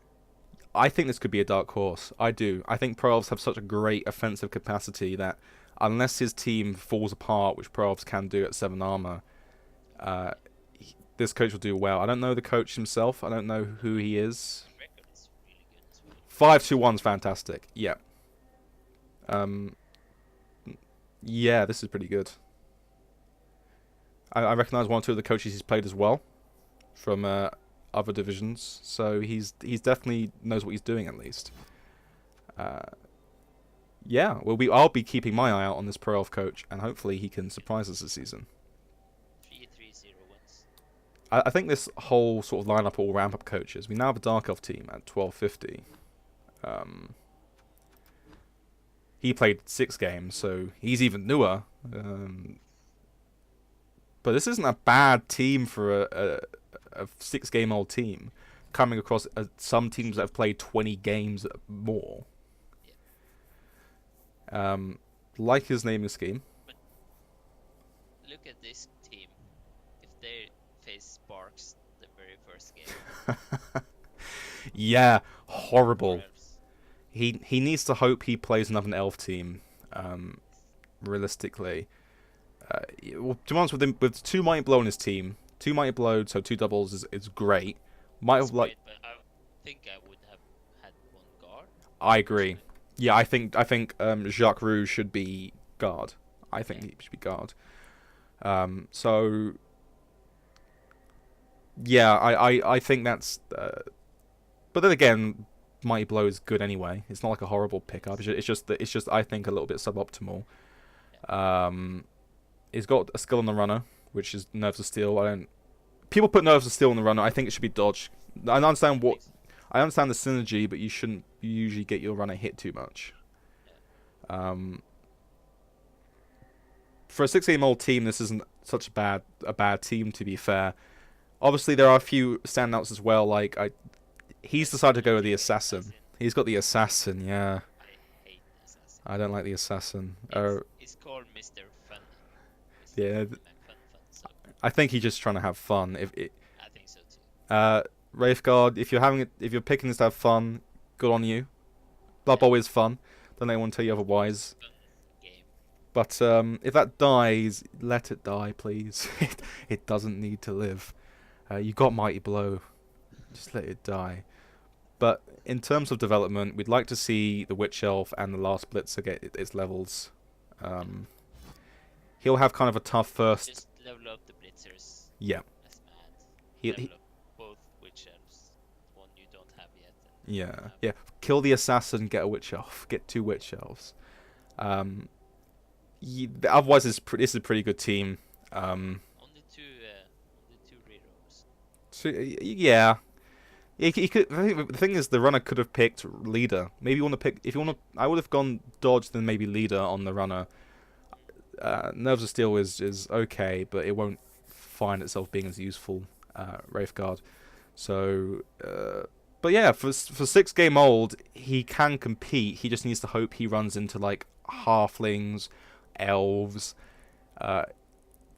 I think this could be a dark horse. I do. I think Pro Elves have such a great offensive capacity that unless his team falls apart, which Pro Elves can do at 7 armor, this coach will do well. I don't know the coach himself. I don't know who he is. The record is really good as well. 5-2-1's fantastic. Yeah. Yeah, this is pretty good. I recognise 1 or 2 of the coaches he's played as well from other divisions, so he's definitely knows what he's doing at least. Yeah, I'll be keeping my eye out on this Pro Elf coach, and hopefully he can surprise us this season. 3-3-0 wins. I think this whole sort of lineup all ramp up coaches. We now have a Dark Elf team at 1250. He played 6 games, so he's even newer. But this isn't a bad team for a 6-game-old team. Coming across some teams that have played 20 games more. Like his naming scheme. But look at this team. If they face Sparks the very first game. Yeah, horrible. Pro Elves. He needs to hope he plays another elf team. Realistically, well, to be honest with him, with 2 Mighty Blow in his team, 2 Mighty Blow, so 2 doubles is great. Might have It's like. great, but I think I would have had 1 guard. I agree. Yeah, I think Jacques Roux should be guard. I think he should be guard. So yeah, I think that's. But then again, Mighty Blow is good anyway. It's not like a horrible pickup. It's just I think a little bit suboptimal. He's got a skill on the runner, which is Nerves of Steel. People put Nerves of Steel on the runner. I think it should be dodge. I understand the synergy, but you shouldn't usually get your runner hit too much. For a 6-game-old team, this isn't such a bad team, to be fair. Obviously, there are a few standouts as well. Like he's decided to go with the assassin. He's got the assassin. Yeah, I hate the assassin. I don't like the assassin. It's called Mr. Fun. Yeah, Fun, so I think he's just trying to have fun. I think so too. Wraithguard, if you're picking this to have fun, good on you. Blood Bowl is fun. Don't let anyone tell you otherwise. Fun game. But if that dies, let it die, please. It doesn't need to live. You got Mighty Blow. Just let it die. But in terms of development, we'd like to see the Witch Elf and the Last Blitzer get its levels. He'll have kind of a tough first. Just level up the blitzers. Yeah. That's mad. He, Level up both witch elves. One you don't have yet. And yeah. you have. Yeah. Kill the assassin, get a Witch Elf. Get 2 Witch Elves. Otherwise, this is a pretty good team. Only two rerows. So, yeah. He could. The thing is, the runner could have picked leader. Maybe you want to pick. If you want to, I would have gone dodge, then maybe leader on the runner. Nerves of Steel is okay, but it won't find itself being as useful. Wraithguard. So, but yeah, for 6 game old, he can compete. He just needs to hope he runs into like halflings, elves.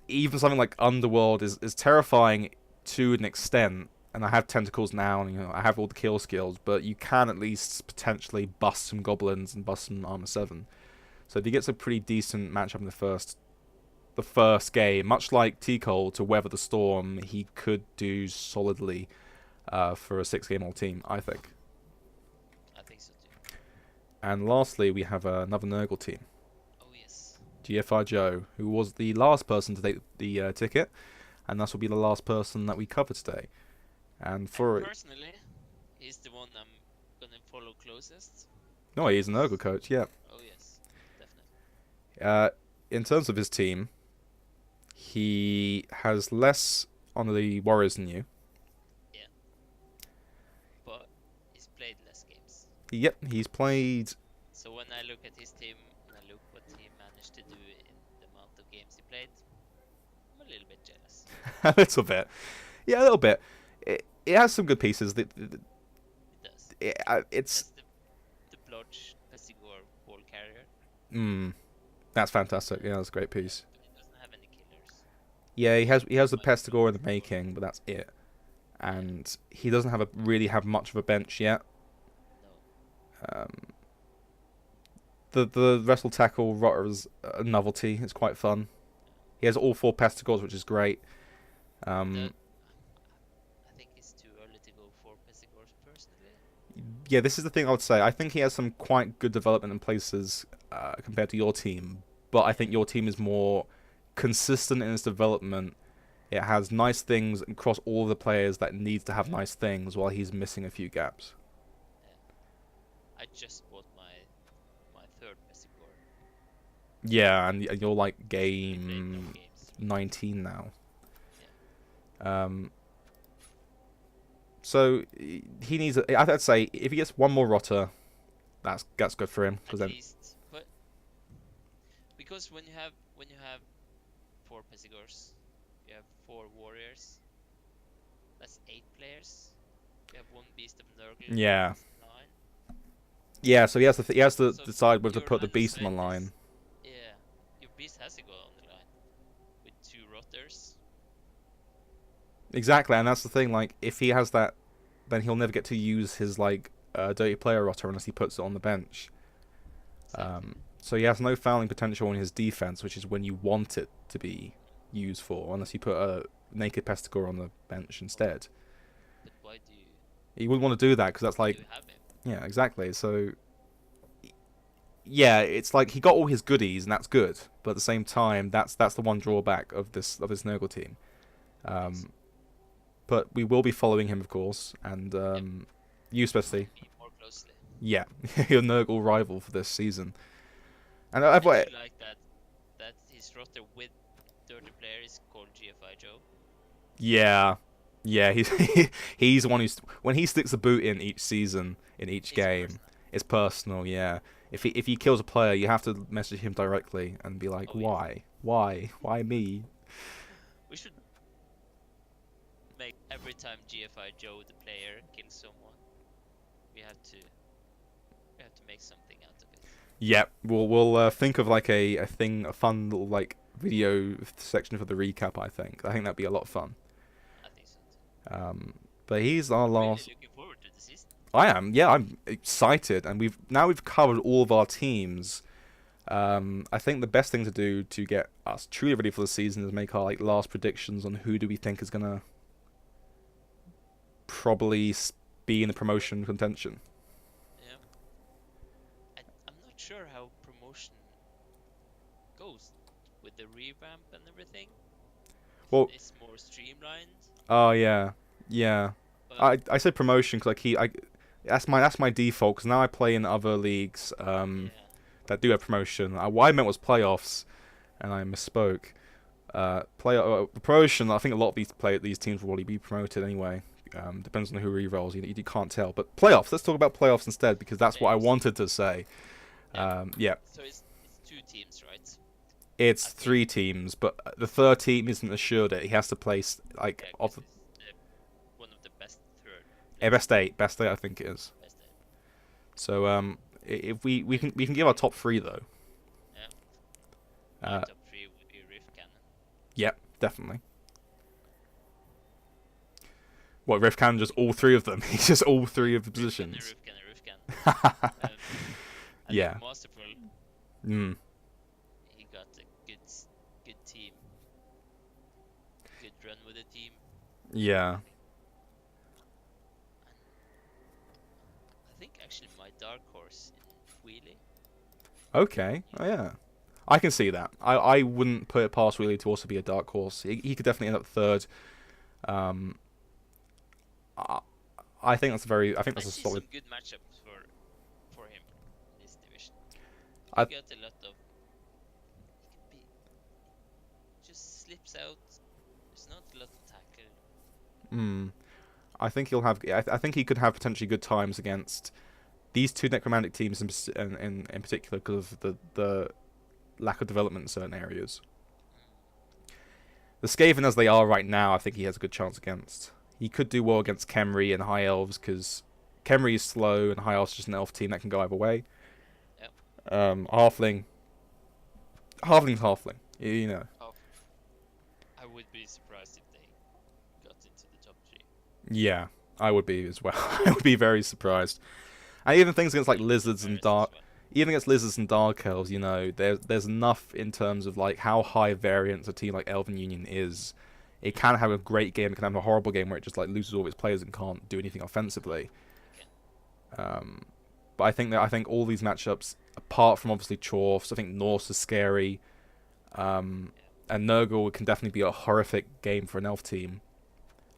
Even something like Underworld is terrifying to an extent. And I have tentacles now, and I have all the kill skills, but you can at least potentially bust some goblins and bust some armor 7. So if he gets a pretty decent matchup in the first game, much like T-Cole to weather the storm, he could do solidly for a 6-game-old team, I think. I think so too. And lastly, we have another Nurgle team. Oh yes. GFI Joe, who was the last person to take the ticket, and this will be the last person that we cover today. And personally, he's the one I'm gonna follow closest. No, he's an Nurgle coach, yeah. Oh yes, definitely. In terms of his team, he has less on the Warriors than you. Yeah. But he's played less games. Yep, he's played. So when I look at his team and I look what he managed to do in the amount of games he played, I'm a little bit jealous. A little bit. Yeah, a little bit. It has some good pieces. It does. It's the Blodge Pestigor ball carrier. That's fantastic. Yeah, that's a great piece. But he doesn't have any killers. Yeah, he has the Pestigor in the making, but that's it. And he doesn't really have much of a bench yet. No. The Wrestle Tackle Rotter is a novelty. It's quite fun. He has all 4 Pestigors, which is great. I think it's too early to go for Pestigors personally. Yeah, this is the thing I would say. I think he has some quite good development in places compared to your team, but I think your team is more consistent in its development. It has nice things across all the players that needs to have nice things, while he's missing a few gaps. Yeah. I just bought my 3rd Pestigor. Yeah, and you're like Played no game games. 19 now. Yeah. So he needs. I'd say if he gets one more rotter, that's good for him. At Then least, but because when you have 4 Pestigors, you have 4 warriors. That's 8 players. You have 1 beast of Nurgle. yeah, That's 9. yeah. So he has to So decide whether to your put the line of beast on the sight line. is- Yeah, your beast has to go on the line with 2 rotters. Exactly, and that's the thing. Like, if he has that, then he'll never get to use his like dirty player rotter unless he puts it on the bench. So he has no fouling potential in his defense, which is when you want it to be used for, unless you put a naked Pestigor on the bench instead. But why do you, You wouldn't want to do that because that's like, do you have him? yeah, exactly. So yeah, it's like he got all his goodies and that's good, but at the same time, that's the one drawback of this Nurgle team. But we will be following him, of course, and you especially. Me more closely. Yeah, your Nurgle rival for this season. And I I've do like that his roster with 30 players is called GFI Joe. yeah, he's the one who's when he sticks a boot in each season in each It's game. personal. It's personal, yeah. If he kills a player, you have to message him directly and be like, Oh, yeah. why me? We should make every time GFI Joe the player kills someone, we have to make something out of it. Yeah, we'll think of like a fun little like video section for the recap. I think that'd be a lot of fun. I think so too. But he's our Really last. looking forward to the season. I am. Yeah, I'm excited, and we've covered all of our teams. I think the best thing to do to get us truly ready for the season is make our like last predictions on who do we think is gonna probably be in the promotion contention. Yeah. I'm not sure how promotion goes with the revamp and everything. Well, It's more streamlined, oh yeah, yeah. but I said promotion because that's my default because now I play in other leagues yeah, that do have promotion. What I meant was playoffs, and I misspoke. Promotion. I think a lot of these teams will already be promoted anyway. Depends on who re-rolls. You can't tell. But playoffs. Let's talk about playoffs instead because that's what I players. wanted to say. Yeah. Yeah. So it's 2 teams, right? It's I think 3 teams, but the third team isn't assured it. He has to place like yeah, of 'cause it's one of the best third best eight I think it is. best. So if we can give our top 3 though. Yeah. My Uh, top 3 would be Riff Cannon. yeah, definitely. What Riff Cannon just all 3 of them? He's just all 3 of the positions. Riff Cannon. I Yeah. think Masterful, Mm. he got a good team, good run with the team. Yeah. I think actually my dark horse in Wheelie. Okay. Oh yeah. I can see that. I wouldn't put it past Wheelie to also be a dark horse. He could definitely end up third. I think that's I a see solid. some good matchups for him in this division. I- He got a lot of. He could be just slips out. There's not a lot of tackle. Mm, I think he'll have. I think he could have potentially good times against these 2 necromantic teams in particular because of the lack of development in certain areas. The Skaven as they are right now, I think he has a good chance against. He could do well against Khemri and High Elves because Khemri is slow and High Elves is just an elf team that can go either way. Yep. Halfling's halfling. You know. Oh, I would be surprised if they got into the top 3. Yeah, I would be as well. I would be very surprised. And even things against like lizards and dark. Even against lizards and dark elves, you know, there's enough in terms of like how high variance a team like Elven Union is. It can have a great game, it can have a horrible game where it just like loses all of its players and can't do anything offensively. But I think all these matchups, apart from obviously Chorfs, I think Norse is scary, and Nurgle can definitely be a horrific game for an elf team.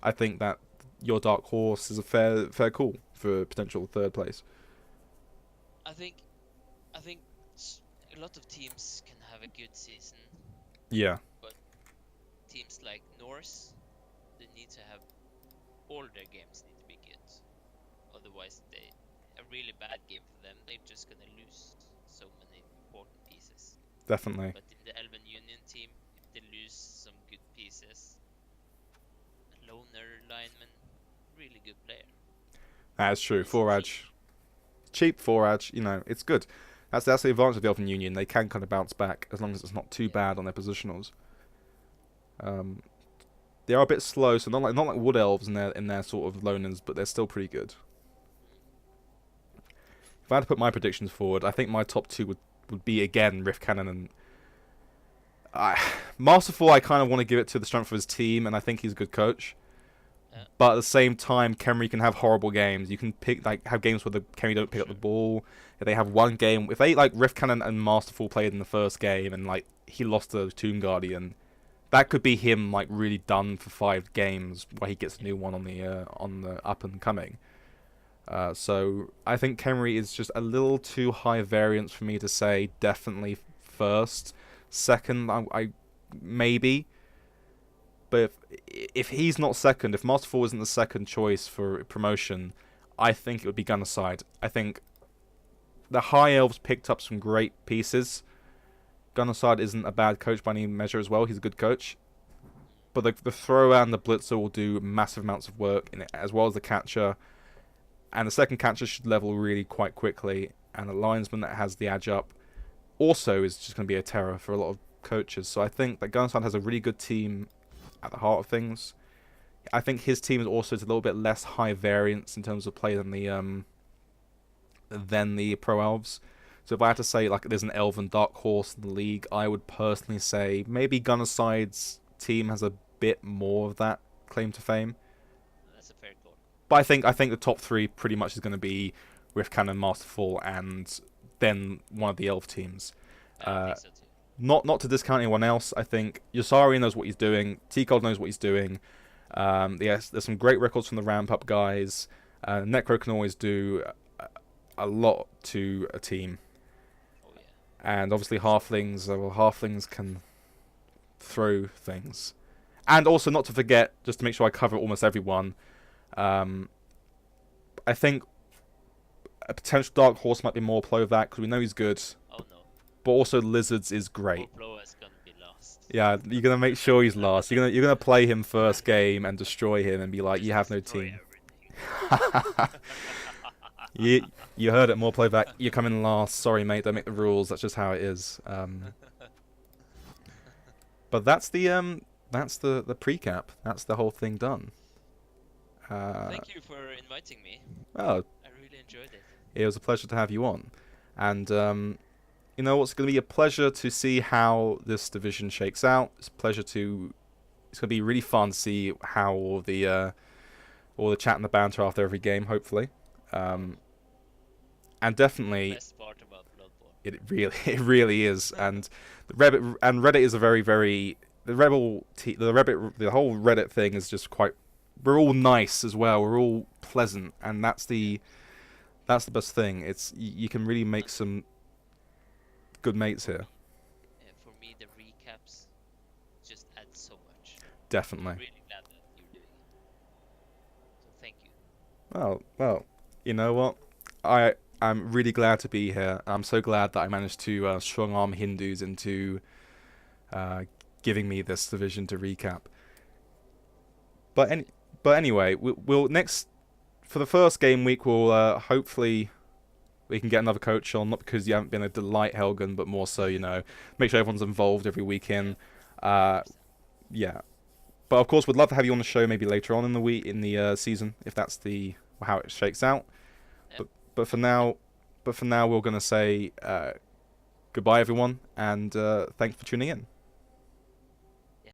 I think that your dark horse is a fair call for potential 3rd place. I think a lot of teams can have a good season. Yeah. Teams like Norse, they need to have all their games need to be good. Otherwise, a really bad game for them, they're just gonna lose so many important pieces. Definitely. But in the Elven Union team, if they lose some good pieces, a loner lineman, really good player. That's true. Forage. Cheap Forage, you know, it's good. That's the advantage of the Elven Union. They can kind of bounce back as long as it's not too bad on their positionals. They are a bit slow, so not like Wood Elves in their sort of loners, but they're still pretty good. If I had to put my predictions forward, I think my top 2 would be again Riff Cannon and Masterful. I kind of want to give it to the strength of his team, and I think he's a good coach. But at the same time, Khemri can have horrible games. You can have games where the Khemri don't pick up the ball. If they have one game, if they like Riff Cannon and Masterful played in the first game and like he lost to Tomb Guardian, that could be him like really done for 5 games while he gets a new one on the up and coming. So I think Khemri is just a little too high variance for me to say definitely first. Second, I maybe. But if he's not second, if Masterful isn't the second choice for promotion, I think it would be Gunnerside. I think the High Elves picked up some great pieces. Gunnerside isn't a bad coach by any measure as well. He's a good coach. But the thrower and the blitzer will do massive amounts of work in it, as well as the catcher. And the second catcher should level really quite quickly. And the linesman that has the edge up also is just going to be a terror for a lot of coaches. So I think that Gunnerside has a really good team at the heart of things. I think his team is also a little bit less high variance in terms of play than the Pro Elves. So if I had to say like there's an Elven dark horse in the league, I would personally say maybe Gunnerside's team has a bit more of that claim to fame. That's a fair call. But I think the top three pretty much is going to be Rift Cannon, Masterful, and then one of the Elf teams. I think so too. Not to discount anyone else. I think Yosari knows what he's doing. T-Cold knows what he's doing. Yes, there's some great records from the ramp up guys. Necro can always do a lot to a team. Oh yeah. And obviously halflings can throw things. And also not to forget, just to make sure I cover almost everyone, I think a potential dark horse might be more Plovak because we know he's good. Oh no. But also Lizards is great. Plo is gonna be lost. Yeah, you're gonna make sure he's last. You're gonna play him first game and destroy him and be like, you have no team. You heard it, more Plovak. You're coming last. Sorry, mate. Don't make the rules. That's just how it is. But that's the precap. That's the whole thing done. Thank you for inviting me. Oh, I really enjoyed it. it was a pleasure to have you on, and you know, it's going to be a pleasure to see how this division shakes out. It's going to be really fun to see how all the chat and the banter after every game, hopefully. And definitely, Best part about Bloodborne. it really is. And Reddit is a very, very the whole Reddit thing is just quite. We're all nice as well. We're all pleasant, and that's the best thing. It's you can really make some good mates here. For me, the recaps just add so much. Definitely. I'm really glad that you're doing it. So thank you. Well, you know what? I'm really glad to be here. I'm so glad that I managed to strong arm Hindus into giving me this division to recap. But anyway, we'll next for the first game week we'll hopefully we can get another coach on, not because you haven't been a delight, Helgen, but more so, you know, make sure everyone's involved every weekend. Yeah. But of course, we'd love to have you on the show maybe later on in the week, in the season, if that's how it shakes out. Yep. But for now, we're gonna say goodbye, everyone, and thanks for tuning in.